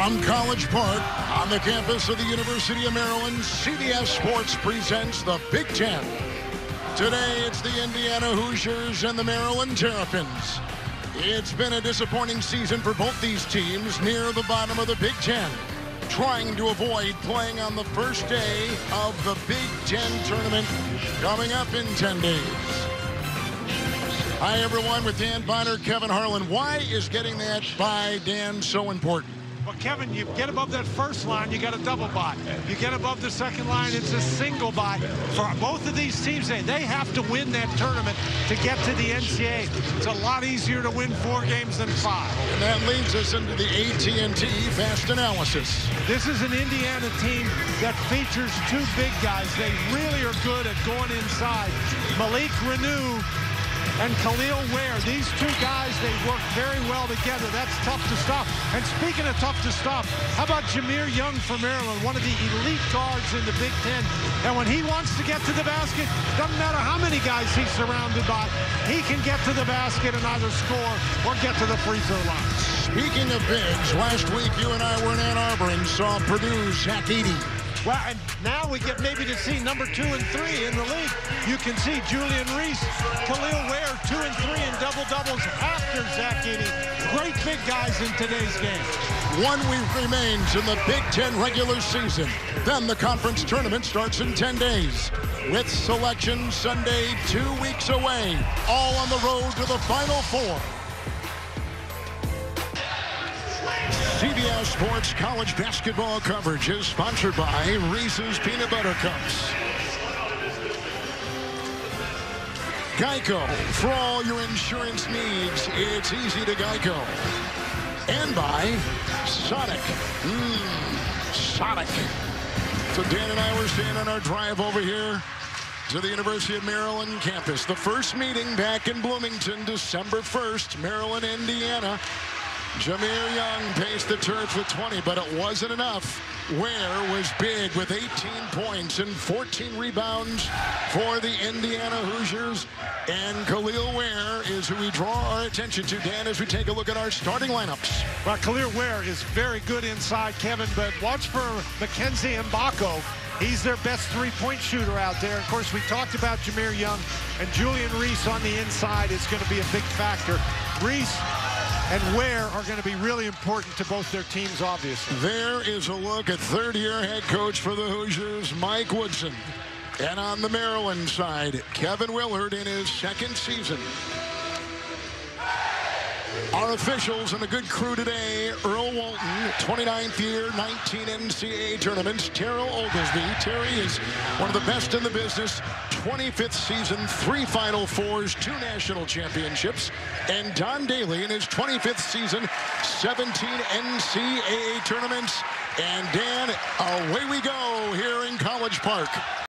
From College Park, on the campus of the University of Maryland, CBS Sports presents the Big Ten. Today, it's the Indiana Hoosiers and the Maryland Terrapins. It's been a disappointing season for both these teams near the bottom of the Big Ten, trying to avoid playing on the first day of the Big Ten tournament coming up in 10 days. Hi, everyone, with Dan Bonner, Kevin Harlan. Why is getting that bye, Dan, so important? Well, Kevin, you get above that first line, you got a double bye. You get above the second line, it's a single bye. For both of these teams, they have to win that tournament to get to the NCAA. It's a lot easier to win 4 games than 5. And that leads us into the AT&T Fast Analysis. This is an Indiana team that features 2 big guys. They really are good at going inside. Malik Renew and Khalil Ware, these 2 guys, they work very well together. That's tough to stop. And speaking of tough to stop, how about Jameer Young for Maryland, one of the elite guards in the Big Ten. And when he wants to get to the basket, doesn't matter how many guys he's surrounded by, he can get to the basket and either score or get to the free throw line. Speaking of bigs, last week you and I were in Ann Arbor and saw Purdue's Zach Edey. Well, and now we get maybe to see number 2 and 3 in the league. You can see Julian Reese, Khalil Ware, 2 and 3 in double-doubles after Zach Edey. Great big guys in today's game. 1 week remains in the Big Ten regular season. Then the conference tournament starts in 10 days. With selection Sunday 2 weeks away. All on the road to the Final Four. CBS Sports college basketball coverage is sponsored by Reese's Peanut Butter Cups. Geico, for all your insurance needs, it's easy to Geico. And by Sonic. Sonic. So Dan and I were staying on our drive over here to the University of Maryland campus. The first meeting back in Bloomington, December 1st, Maryland, Indiana. Jameer Young paced the Terps with 20, but it wasn't enough. Ware was big with 18 points and 14 rebounds for the Indiana Hoosiers. And Khalil Ware is who we draw our attention to, Dan, as we take a look at our starting lineups. Well, Khalil Ware is very good inside, Kevin, but watch for Mackenzie Mbako. He's their best 3-point shooter out there. Of course, we talked about Jameer Young, and Julian Reese on the inside is going to be a big factor. Reese and Ware are going to be really important to both their teams, obviously. There is a look at third-year head coach for the Hoosiers, Mike Woodson. And on the Maryland side, Kevin Willard in his 2nd season. Our officials and a good crew today: Earl Walton, 29th year, 19 NCAA tournaments. Terrell Oglesby. Terry is one of the best in the business. 25th season, 3 Final Fours, 2 national championships. And Don Daly in his 25th season, 17 NCAA tournaments. And Dan, away we go here in College Park.